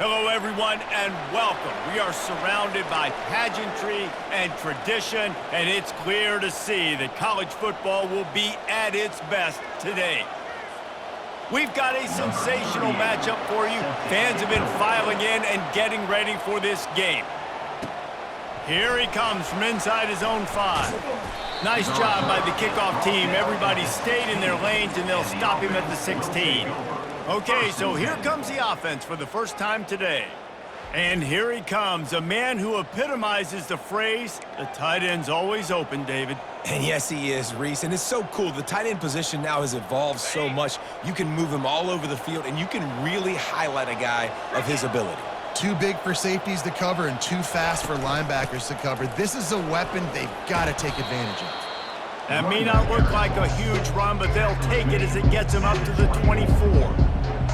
Hello, everyone, and welcome. We are surrounded by pageantry and tradition, and it's clear to see that college football will be at its best today. We've got a sensational matchup for you. Fans have been filing in and getting ready for this game. Here he comes from inside his own 5. Nice job by the kickoff team. Everybody stayed in their lanes, and they'll stop him at the 16. Okay, so here comes the offense for the first time today. And here he comes, a man who epitomizes the phrase, the tight end's always open, David. And yes, he is, Reese. And it's so cool. The tight end position now has evolved so much. You can move him all over the field, and you can really highlight a guy of his ability. Too big for safeties to cover and too fast for linebackers to cover. This is a weapon they've got to take advantage of. That may not look like a huge run, but they'll take it as it gets them up to the 24.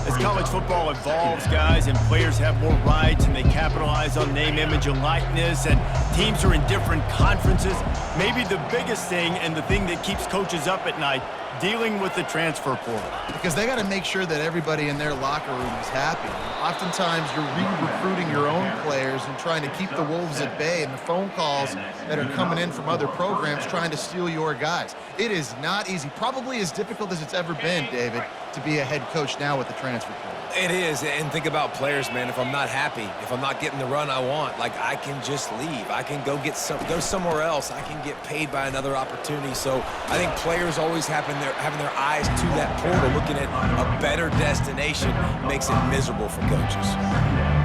As college football evolves, guys, and players have more rights and they capitalize on name, image, and likeness, and teams are in different conferences, maybe the biggest thing and the thing that keeps coaches up at night, dealing with the transfer portal. Because they got to make sure that everybody in their locker room is happy. Oftentimes, you're re-recruiting your own players and trying to keep the wolves at bay, and the phone calls that are coming in from other programs trying to steal your guys. It is not easy. Probably as difficult as it's ever been, David, to be a head coach now with the transfer portal. It is, and think about players, man. If I'm not happy, if I'm not getting the run I want, like, I can just leave. I can go somewhere else. I can get paid by another opportunity. So I think players always having their eyes to that portal, looking at a better destination, makes it miserable for coaches.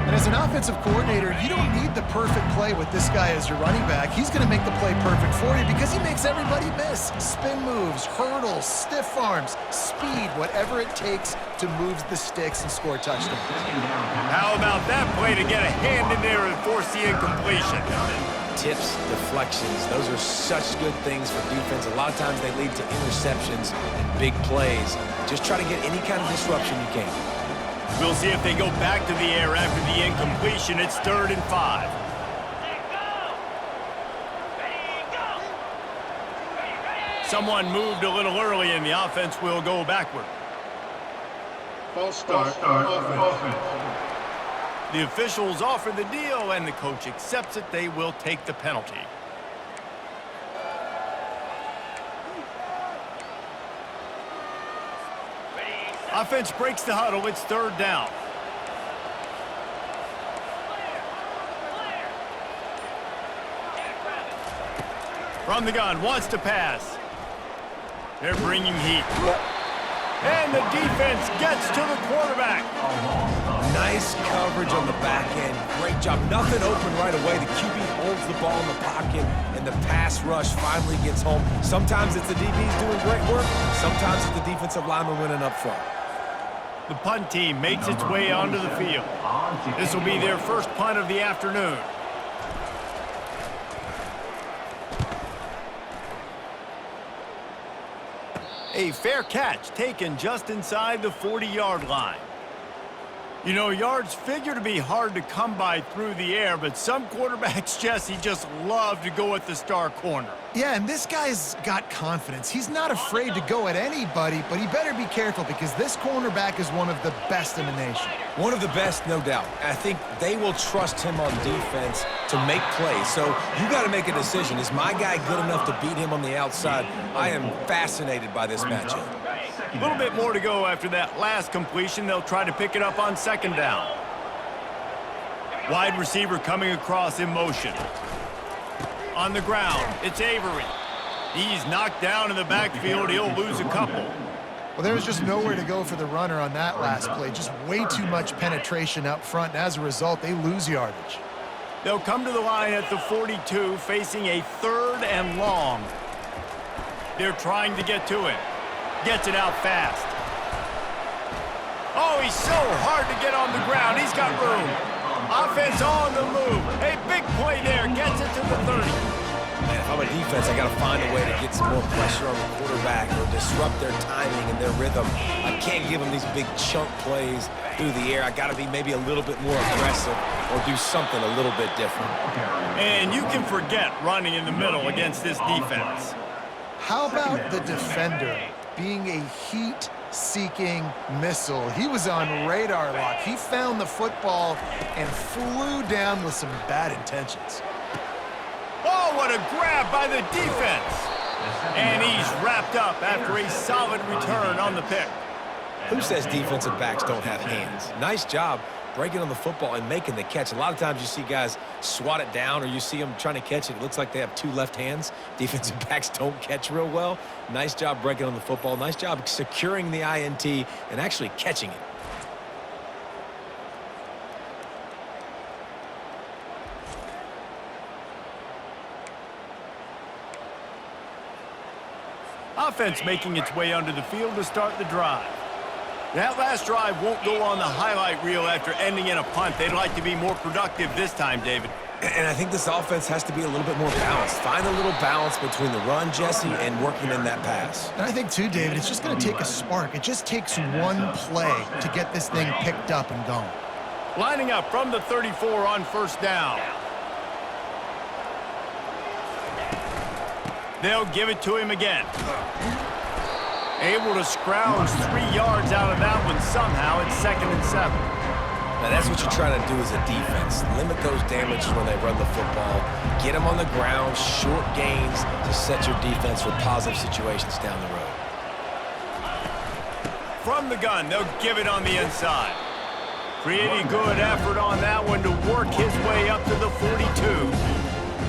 And as an offensive coordinator, you don't need the perfect play with this guy as your running back. He's going to make the play perfect for you because he makes everybody miss. Spin moves, hurdles, stiff arms, speed, whatever it takes to move the sticks and score touchdowns. How about that play to get a hand in there and force the incompletion? Tips, deflections, those are such good things for defense. A lot of times they lead to interceptions and big plays. Just try to get any kind of disruption you can. We'll see if they go back to the air after the incompletion. It's 3rd and 5. Someone moved a little early, and the offense will go backward. False start, offense. The officials offer the deal, and the coach accepts it. They will take the penalty. Offense breaks the huddle. It's 3rd down. From the gun, wants to pass. They're bringing heat. And the defense gets to the quarterback. Nice coverage on the back end. Great job. Nothing open right away. The QB holds the ball in the pocket, and the pass rush finally gets home. Sometimes it's the DBs doing great work. Sometimes it's the defensive lineman winning up front. The punt team makes its way onto the field. This will be their first punt of the afternoon. A fair catch taken just inside the 40-yard line. You know, yards figure to be hard to come by through the air, but some quarterbacks, Jesse, just love to go at the star corner. Yeah, and this guy's got confidence. He's not afraid to go at anybody, but he better be careful because this cornerback is one of the best in the nation. One of the best, no doubt. I think they will trust him on defense to make plays. So you got to make a decision. Is my guy good enough to beat him on the outside? I am fascinated by this matchup. A little bit more to go after that last completion. They'll try to pick it up on 2nd down. Wide receiver coming across in motion. On the ground, it's Avery. He's knocked down in the backfield. He'll lose a couple. Well, there was just nowhere to go for the runner on that last play. Just way too much penetration up front, and as a result, they lose yardage. They'll come to the line at the 42, facing a 3rd and long. They're trying to get to it. Gets it out fast. Oh, he's so hard to get on the ground. He's got room. Offense on the move. A big play there. Gets it to the 30. Man, if I'm a defense, I got to find a way to get some more pressure on the quarterback or disrupt their timing and their rhythm. I can't give them these big chunk plays through the air. I got to be maybe a little bit more aggressive or do something a little bit different. And you can forget running in the middle against this defense. How about the defender being a heat heat-seeking missile. He was on radar lock. He found the football and flew down with some bad intentions. Oh, what a grab by the defense. And he's wrapped up after a solid return on the pick. Who says defensive backs don't have hands? Nice job breaking on the football and making the catch. A lot of times you see guys swat it down or you see them trying to catch it. It looks like they have two left hands. Defensive backs don't catch real well. Nice job breaking on the football. Nice job securing the INT and actually catching it. Offense making its way onto the field to start the drive. That last drive won't go on the highlight reel after ending in a punt. They'd like to be more productive this time, David. And I think this offense has to be a little bit more balanced. Find a little balance between the run, Jesse, and working in that pass. And I think, too, David, it's just going to take a spark. It just takes one play to get this thing picked up and going. Lining up from the 34 on first down. They'll give it to him again. Able to scrounge 3 yards out of that one somehow. It's 2nd and 7. Now that's what you're trying to do as a defense. Limit those damages when they run the football. Get them on the ground, short gains to set your defense for positive situations down the road. From the gun, they'll give it on the inside. Pretty good effort on that one to work his way up to the 42.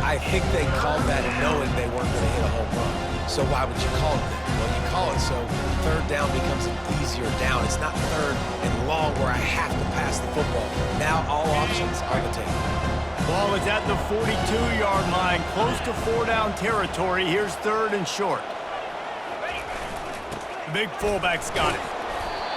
I think they called that knowing they weren't going to hit a home run. So why would you call it that? Well, you call it so third down becomes an easier down. It's not third and long where I have to pass the football. Now all options are on the table. Ball is at the 42-yard line, close to 4-down territory. Here's 3rd and short. Big fullback's got it.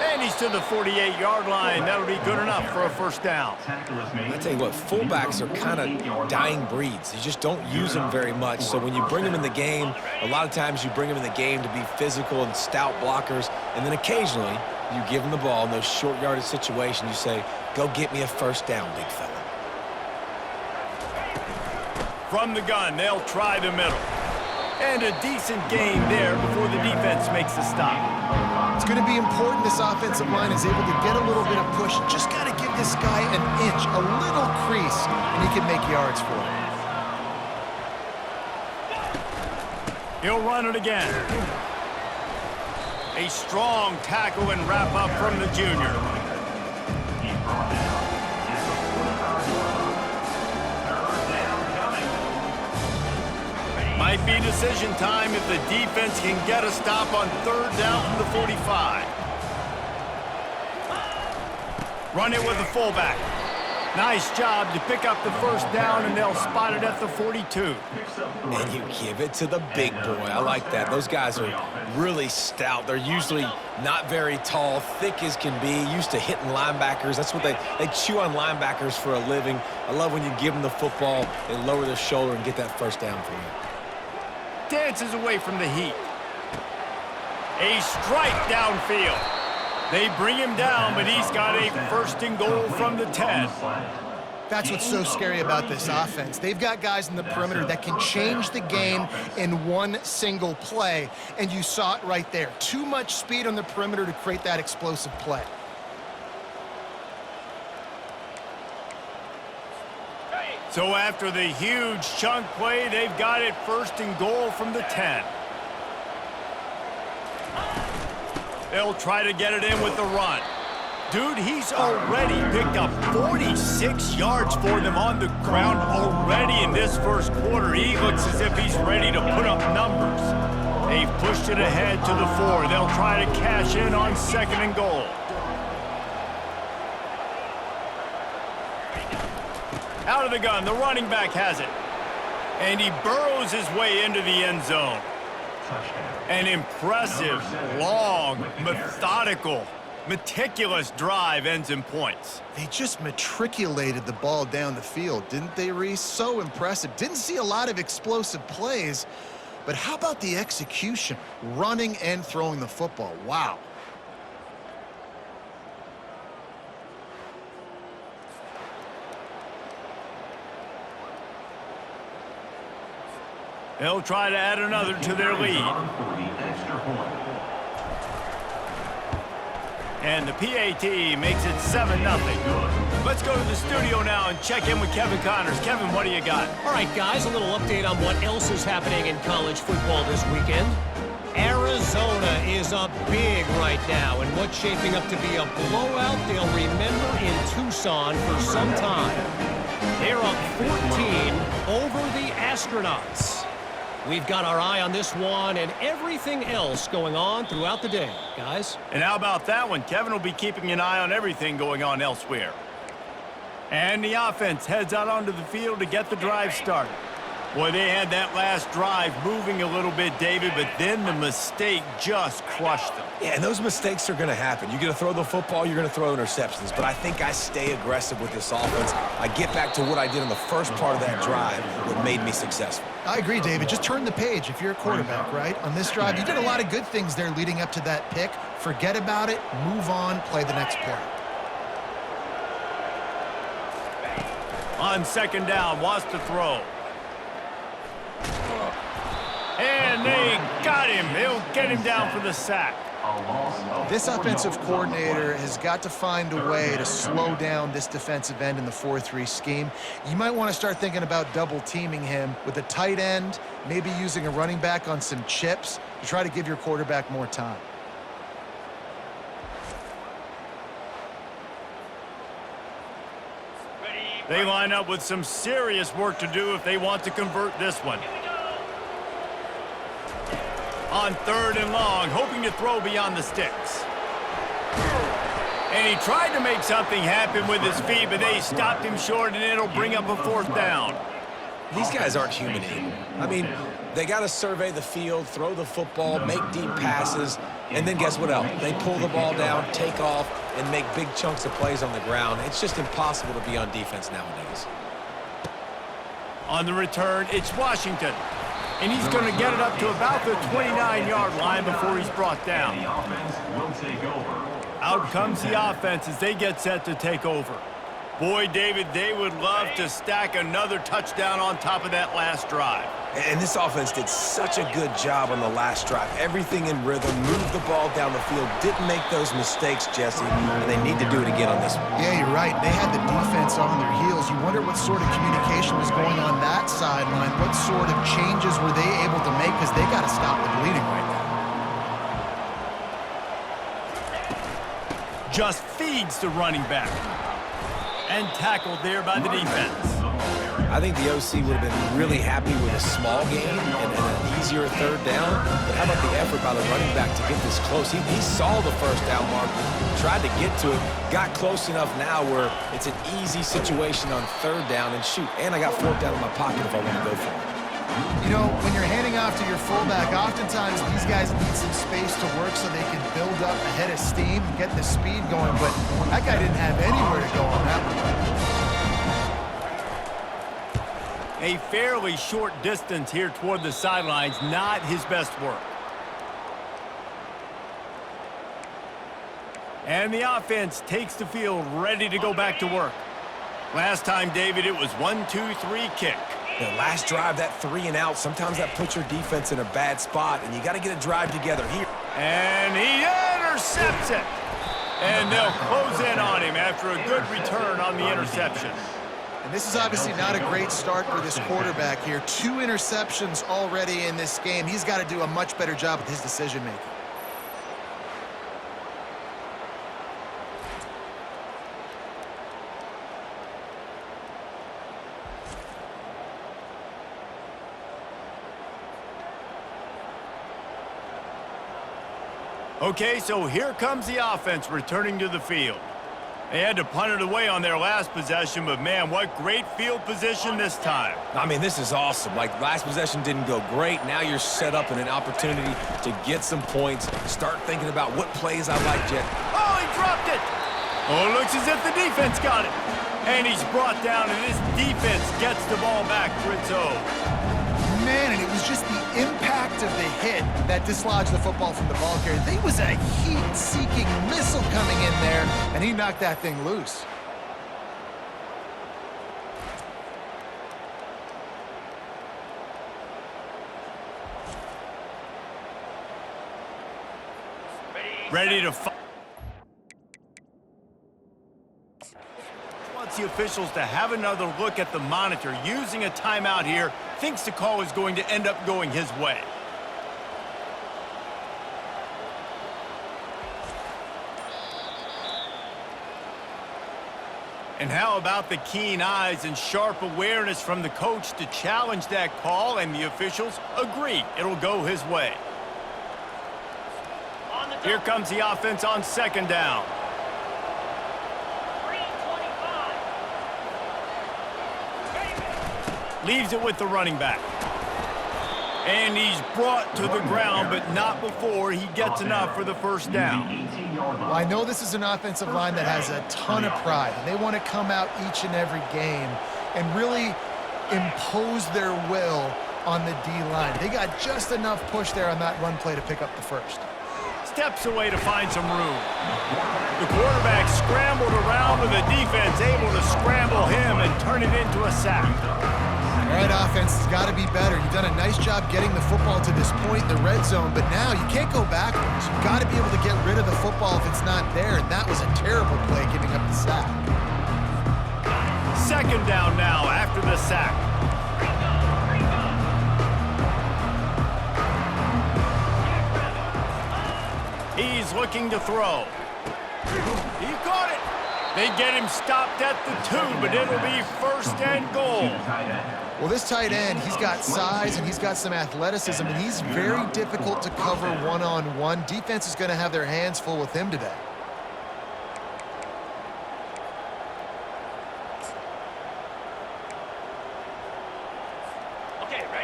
And he's to the 48-yard line. That'll be good enough for a first down. I tell you what, fullbacks are kind of dying breeds. You just don't use them very much. So when you bring them in the game, a lot of times you bring them in the game to be physical and stout blockers. And then occasionally you give them the ball in those short yardage situations. You say, go get me a first down, big fella. From the gun, they'll try the middle. And a decent gain there before the defense makes the stop. It's going to be important this offensive line is able to get a little bit of push. Just got to give this guy an inch, a little crease, and he can make yards for it. He'll run it again. A strong tackle and wrap up from the junior. Might be decision time if the defense can get a stop on 3rd down from the 45. Run it with the fullback. Nice job to pick up the first down, and they'll spot it at the 42. And you give it to the big boy. I like that. Those guys are really stout. They're usually not very tall, thick as can be, used to hitting linebackers. That's what they chew on linebackers for a living. I love when you give them the football, they lower their shoulder and get that first down for you. Dances away from the heat. A strike downfield. They bring him down, but he's got a 1st and goal from the 10. That's what's so scary about this offense. They've got guys in the perimeter that can change the game in one single play, and you saw it right there. Too much speed on the perimeter to create that explosive play. So after the huge chunk play, they've got it 1st and goal from the 10. They'll try to get it in with the run. Dude, he's already picked up 46 yards for them on the ground already in this first quarter. He looks as if he's ready to put up numbers. They've pushed it ahead to the 4. They'll try to cash in on 2nd and goal. Out of the gun, the running back has it. And he burrows his way into the end zone. An impressive, long, methodical, meticulous drive ends in points. They just matriculated the ball down the field, didn't they, Reese? So impressive. Didn't see a lot of explosive plays, but how about the execution? Running and throwing the football. Wow. They'll try to add another to their lead. And the PAT makes it 7-0. Let's go to the studio now and check in with Kevin Connors. Kevin, what do you got? All right, guys, a little update on what else is happening in college football this weekend. Arizona is up big right now, and what's shaping up to be a blowout they'll remember in Tucson for some time. They're up 14 over the Astronauts. We've got our eye on this one and everything else going on throughout the day, guys. And how about that one? Kevin will be keeping an eye on everything going on elsewhere. And the offense heads out onto the field to get the drive started. Boy, they had that last drive moving a little bit, David, but then the mistake just crushed them. Yeah, and those mistakes are going to happen. You're going to throw the football, you're going to throw interceptions. But I think I stay aggressive with this offense. I get back to what I did in the first part of that drive that made me successful. I agree, David. Just turn the page if you're a quarterback, right? On this drive, you did a lot of good things there leading up to that pick. Forget about it, move on, play the next play. On second down, wants to throw. And they got him. They'll get him down for the sack. This offensive coordinator has got to find a way to slow down this defensive end in the 4-3 scheme. You might want to start thinking about double teaming him with a tight end, maybe using a running back on some chips to try to give your quarterback more time. They line up with some serious work to do if they want to convert this one. On third and long, hoping to throw beyond the sticks. And he tried to make something happen with his feet, but they stopped him short, and it'll bring up a fourth down. These guys aren't human anymore. I mean, they got to survey the field, throw the football, make deep passes, and then guess what else? They pull the ball down, take off, and make big chunks of plays on the ground. It's just impossible to be on defense nowadays. On the return, it's Washington. And he's going to get it up to about the 29-yard line before he's brought down. Out comes the offense as they get set to take over. Boy, David, they would love to stack another touchdown on top of that last drive. And this offense did such a good job on the last drive. Everything in rhythm, moved the ball down the field, didn't make those mistakes, Jesse, and they need to do it again on this one. Yeah, you're right. They had the defense on their heels. You wonder what sort of communication was going on that sideline. What sort of changes were they able to make, because they got to stop the bleeding right now. Just feeds the running back. And tackled there by the defense. I think the OC would have been really happy with a small game and an easier third down. But how about the effort by the running back to get this close? He saw the first down mark, tried to get to it, got close enough now where it's an easy situation on third down. And shoot, and I got fourth down in my pocket if I want to go for it. You know, when you're handing off to your fullback, oftentimes these guys need some space to work so they can build up a head of steam and get the speed going, but that guy didn't have anywhere to go on that one. A fairly short distance here toward the sidelines, not his best work. And the offense takes the field ready to go back to work. Last time, David, it was 1-2-3 kick. The last drive, that 3 and out, sometimes that puts your defense in a bad spot, and you got to get a drive together here. And he intercepts it. And they'll close in on him after a good return on the interception. And this is obviously not a great start for this quarterback here. 2 interceptions already in this game. He's got to do a much better job with his decision-making. Okay, so here comes the offense returning to the field. They had to punt it away on their last possession, but man, what great field position this time. I mean, this is awesome. Like, last possession didn't go great. Now you're set up in an opportunity to get some points, start thinking about what plays I like, Jet. Oh, he dropped it. Oh, it looks as if the defense got it. And he's brought down, and this defense gets the ball back for its own. Man, and it was just the impact of the hit that dislodged the football from the ball carrier. There was a heat-seeking missile coming in there, and he knocked that thing loose. Ready to fire. the officials to have another look at the monitor. Using a timeout here, thinks the call is going to end up going his way. And how about the keen eyes and sharp awareness from the coach to challenge that call, and the officials agree it'll go his way. Here comes the offense on second down. Leaves it with the running back. And he's brought to the ground, but not before he gets enough for the first down. Well, I know this is an offensive line that has a ton of pride. They want to come out each and every game and really impose their will on the D-line. They got just enough push there on that run play to pick up the first. Steps away to find some room. The quarterback scrambled around with the defense able to scramble him and turn it into a sack. All right, offense has got to be better. You've done a nice job getting the football to this point in the red zone, but now you can't go backwards. You've got to be able to get rid of the football if it's not there, and that was a terrible play giving up the sack. Second down now after the sack. He's looking to throw. He caught it. They get him stopped at the 2, but it'll be first and goal. Well, this tight end, he's got size and he's got some athleticism, and he's very difficult to cover one-on-one. Defense is going to have their hands full with him today.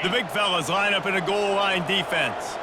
The big fellas line up in a goal line defense.